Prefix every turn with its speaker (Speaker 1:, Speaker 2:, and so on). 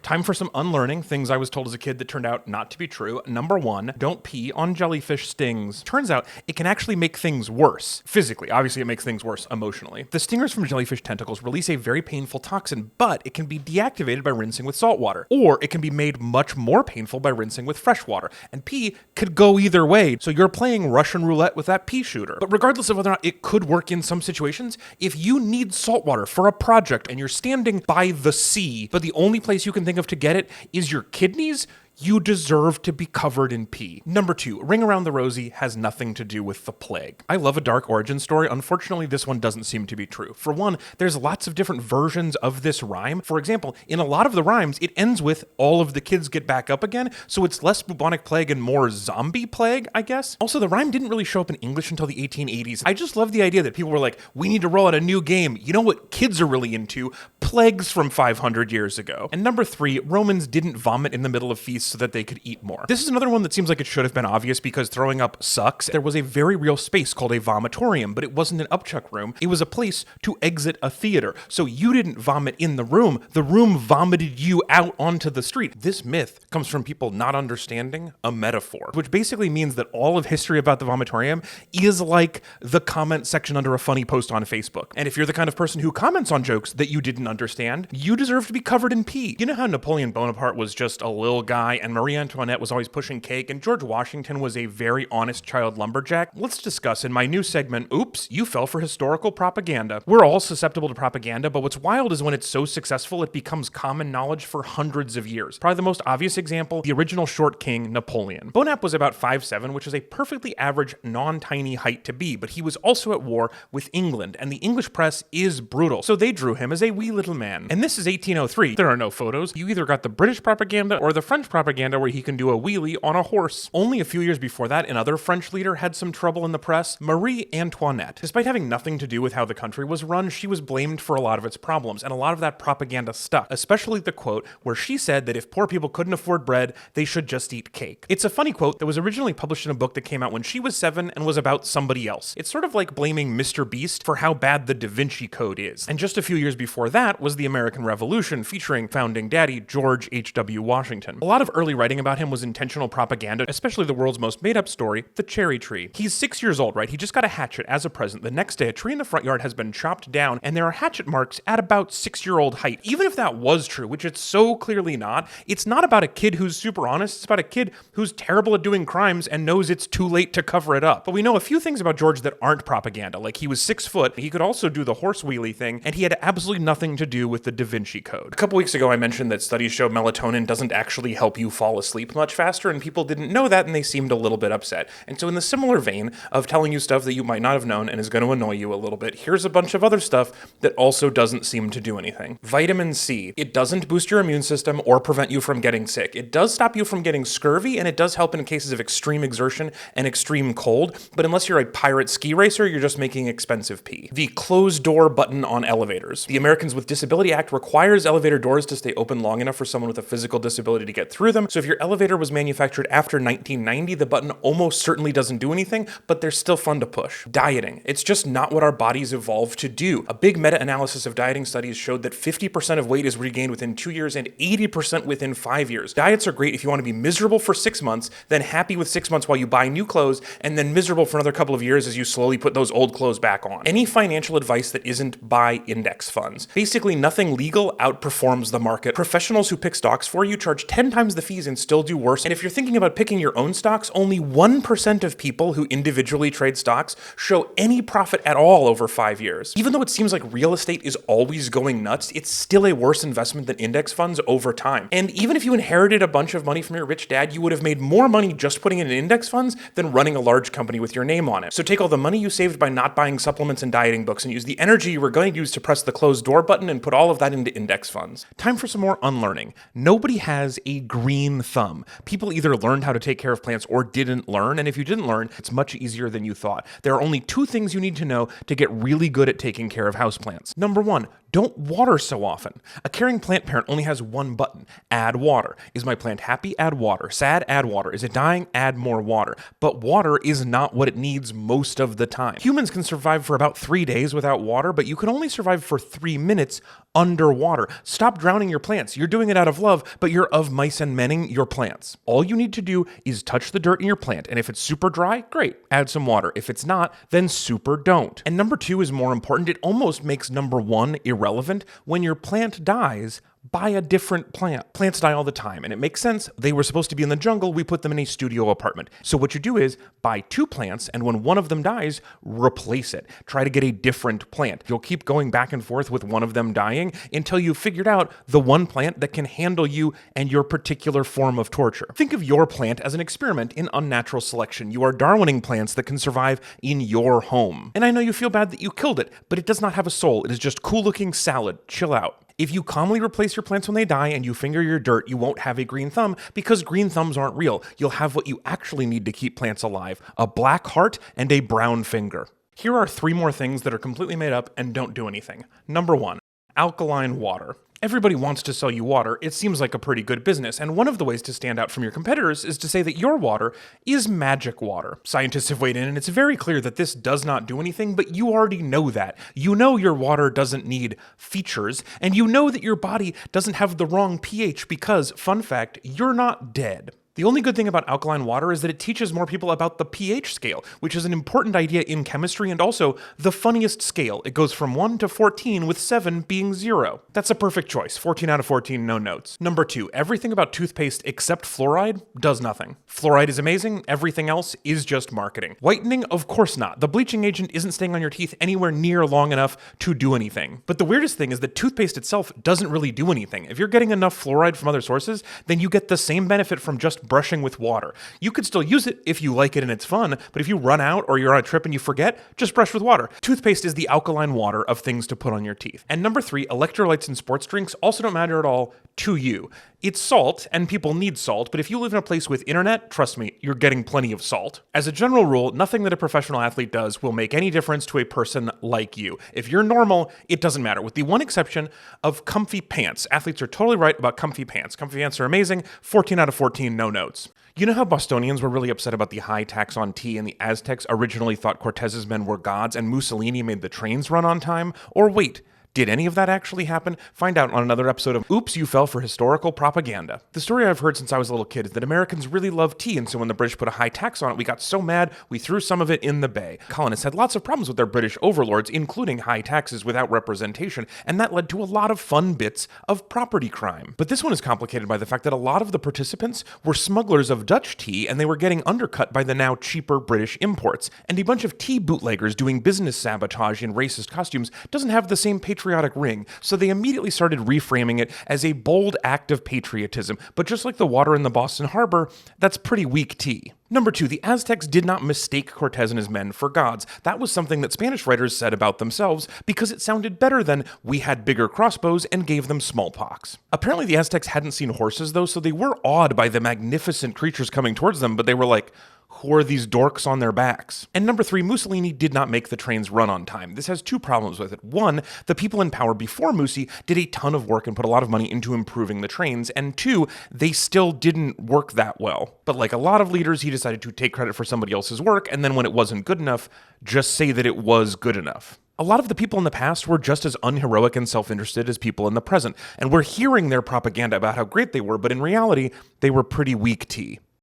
Speaker 1: Time for some unlearning, things I was told as a kid that turned out not to be true. Number 1, don't pee on jellyfish stings. Turns out it can actually make things worse. Physically, obviously it makes things worse emotionally. The stingers from jellyfish tentacles release a very painful toxin, but it can be deactivated by rinsing with salt water. Or it can be made much more painful by rinsing with fresh water. And pee could go either way, so you're playing Russian roulette with that pea shooter. But regardless of whether or not it could work in some situations, if you need salt water for a project and you're standing by the sea, but the only place you can think of to get it is your kidneys, you deserve to be covered in pee. Number 2, Ring Around the Rosie has nothing to do with the plague. I love a dark origin story. Unfortunately, this one doesn't seem to be true. For one, there's lots of different versions of this rhyme. For example, in a lot of the rhymes, it ends with all of the kids get back up again, so it's less bubonic plague and more zombie plague, I guess. Also, the rhyme didn't really show up in English until the 1880s. I just love the idea that people were like, we need to roll out a new game. You know what kids are really into? Plagues from 500 years ago. And number 3, Romans didn't vomit in the middle of feasts so that they could eat more. This is another one that seems like it should have been obvious because throwing up sucks. There was a very real space called a vomitorium, but it wasn't an upchuck room. It was a place to exit a theater. So you didn't vomit in the room vomited you out onto the street. This myth comes from people not understanding a metaphor, which basically means that all of history about the vomitorium is like the comment section under a funny post on Facebook. And if you're the kind of person who comments on jokes that you didn't understand, you deserve to be covered in pee. You know how Napoleon Bonaparte was just a little guy and Marie Antoinette was always pushing cake and George Washington was a very honest child lumberjack? Let's discuss in my new segment, Oops, You Fell for Historical Propaganda. We're all susceptible to propaganda, but what's wild is when it's so successful, it becomes common knowledge for hundreds of years. Probably the most obvious example, the original short king, Napoleon. Bonaparte was about 5'7", which is a perfectly average, non-tiny height to be, but he was also at war with England, and the English press is brutal, so they drew him as a wee little man. And this is 1803. There are no photos. You either got the British propaganda or the French propaganda where he can do a wheelie on a horse. Only a few years before that, another French leader had some trouble in the press, Marie Antoinette. Despite having nothing to do with how the country was run, she was blamed for a lot of its problems, and a lot of that propaganda stuck, especially the quote where she said that if poor people couldn't afford bread, they should just eat cake. It's a funny quote that was originally published in a book that came out when she was 7 and was about somebody else. It's sort of like blaming Mr. Beast for how bad the Da Vinci Code is. And just a few years before that was the American Revolution, featuring founding daddy George H.W. Washington. A lot of early writing about him was intentional propaganda, especially the world's most made-up story, the cherry tree. He's 6 years old, right? He just got a hatchet as a present. The next day, a tree in the front yard has been chopped down, and there are hatchet marks at about 6-year-old height. Even if that was true, which it's so clearly not, it's not about a kid who's super honest. It's about a kid who's terrible at doing crimes and knows it's too late to cover it up. But we know a few things about George that aren't propaganda, like he was 6 foot, he could also do the horse wheelie thing, and he had absolutely nothing to do with the Da Vinci Code. A couple weeks ago, I mentioned that studies show melatonin doesn't actually help you fall asleep much faster, and people didn't know that, and they seemed a little bit upset. And so in the similar vein of telling you stuff that you might not have known and is going to annoy you a little bit, here's a bunch of other stuff that also doesn't seem to do anything. Vitamin C. It doesn't boost your immune system or prevent you from getting sick. It does stop you from getting scurvy, and it does help in cases of extreme exertion and extreme cold, but unless you're a pirate ski racer, you're just making expensive pee. The closed door button on elevators. The Americans with Disability Act requires elevator doors to stay open long enough for someone with a physical disability to get through them, so if your elevator was manufactured after 1990, the button almost certainly doesn't do anything, but they're still fun to push. Dieting. It's just not what our bodies evolved to do. A big meta-analysis of dieting studies showed that 50% of weight is regained within 2 years and 80% within 5 years. Diets are great if you want to be miserable for 6 months, then happy with 6 months while you buy new clothes, and then miserable for another couple of years as you slowly put those old clothes back on. Any financial advice that isn't buy index funds. Basically, nothing legal outperforms the market. Professionals who pick stocks for you charge 10 times the fees and still do worse. And if you're thinking about picking your own stocks, only 1% of people who individually trade stocks show any profit at all over 5 years. Even though it seems like real estate is always going nuts, it's still a worse investment than index funds over time. And even if you inherited a bunch of money from your rich dad, you would have made more money just putting it in index funds than running a large company with your name on it. So take all the money you saved by not buying supplements and dieting books and use the energy you were going to use to press the closed door button and put all of that into index funds. Time for some more unlearning. Nobody has a green green thumb. People either learned how to take care of plants or didn't learn, and if you didn't learn, it's much easier than you thought. There are only 2 things you need to know to get really good at taking care of houseplants. Number 1, don't water so often. A caring plant parent only has one button: add water. Is my plant happy? Add water. Sad? Add water. Is it dying? Add more water. But water is not what it needs most of the time. Humans can survive for about 3 days without water, but you can only survive for 3 minutes underwater. Stop drowning your plants. You're doing it out of love, but you're of mice and menning your plants. All you need to do is touch the dirt in your plant, and if it's super dry, great, add some water. If it's not, then super don't. And number 2 is more important. It almost makes number 1 irrelevant. When your plant dies, buy a different plant. Plants die all the time, and it makes sense. They were supposed to be in the jungle. We put them in a studio apartment. So what you do is buy 2 plants, and when one of them dies, replace it. Try to get a different plant. You'll keep going back and forth with one of them dying until you've figured out the one plant that can handle you and your particular form of torture. Think of your plant as an experiment in unnatural selection. You are Darwining plants that can survive in your home. And I know you feel bad that you killed it, but it does not have a soul. It is just cool-looking salad. Chill out. If you calmly replace your plants when they die and you finger your dirt, you won't have a green thumb because green thumbs aren't real. You'll have what you actually need to keep plants alive: a black heart and a brown finger. Here are 3 more things that are completely made up and don't do anything. Number 1, alkaline water. Everybody wants to sell you water. It seems like a pretty good business, and one of the ways to stand out from your competitors is to say that your water is magic water. Scientists have weighed in, and it's very clear that this does not do anything, but you already know that. You know your water doesn't need features, and you know that your body doesn't have the wrong pH because, fun fact, you're not dead. The only good thing about alkaline water is that it teaches more people about the pH scale, which is an important idea in chemistry and also the funniest scale. It goes from 1 to 14, with 7 being 0. That's a perfect choice. 14 out of 14, no notes. Number 2, everything about toothpaste except fluoride does nothing. Fluoride is amazing. Everything else is just marketing. Whitening, of course not. The bleaching agent isn't staying on your teeth anywhere near long enough to do anything. But the weirdest thing is that toothpaste itself doesn't really do anything. If you're getting enough fluoride from other sources, then you get the same benefit from just brushing with water. You could still use it if you like it and it's fun, but if you run out or you're on a trip and you forget, just brush with water. Toothpaste is the alkaline water of things to put on your teeth. And number 3, electrolytes in sports drinks also don't matter at all to you. It's salt, and people need salt, but if you live in a place with internet, trust me, you're getting plenty of salt. As a general rule, nothing that a professional athlete does will make any difference to a person like you. If you're normal, it doesn't matter, with the one exception of comfy pants. Athletes are totally right about comfy pants. Comfy pants are amazing. 14 out of 14, no notes. You know how Bostonians were really upset about the high tax on tea, and the Aztecs originally thought Cortez's men were gods, and Mussolini made the trains run on time? Or wait, did any of that actually happen? Find out on another episode of Oops, You Fell for Historical Propaganda. The story I've heard since I was a little kid is that Americans really love tea, and so when the British put a high tax on it, we got so mad, we threw some of it in the bay. Colonists had lots of problems with their British overlords, including high taxes without representation, and that led to a lot of fun bits of property crime. But this one is complicated by the fact that a lot of the participants were smugglers of Dutch tea, and they were getting undercut by the now cheaper British imports. And a bunch of tea bootleggers doing business sabotage in racist costumes doesn't have the same patriotic ring, so they immediately started reframing it as a bold act of patriotism. But just like the water in the Boston Harbor, that's pretty weak tea. Number 2, the Aztecs did not mistake Cortez and his men for gods. That was something that Spanish writers said about themselves because it sounded better than "we had bigger crossbows and gave them smallpox." Apparently the Aztecs hadn't seen horses though, so they were awed by the magnificent creatures coming towards them, but they were like, who are these dorks on their backs? And number 3, Mussolini did not make the trains run on time. This has 2 problems with it. 1, the people in power before Musi did a ton of work and put a lot of money into improving the trains, and 2, they still didn't work that well. But like a lot of leaders, he decided to take credit for somebody else's work, and then when it wasn't good enough, just say that it was good enough. A lot of the people in the past were just as unheroic and self-interested as people in the present, and we're hearing their propaganda about how great they were, but in reality, they were pretty weak tea.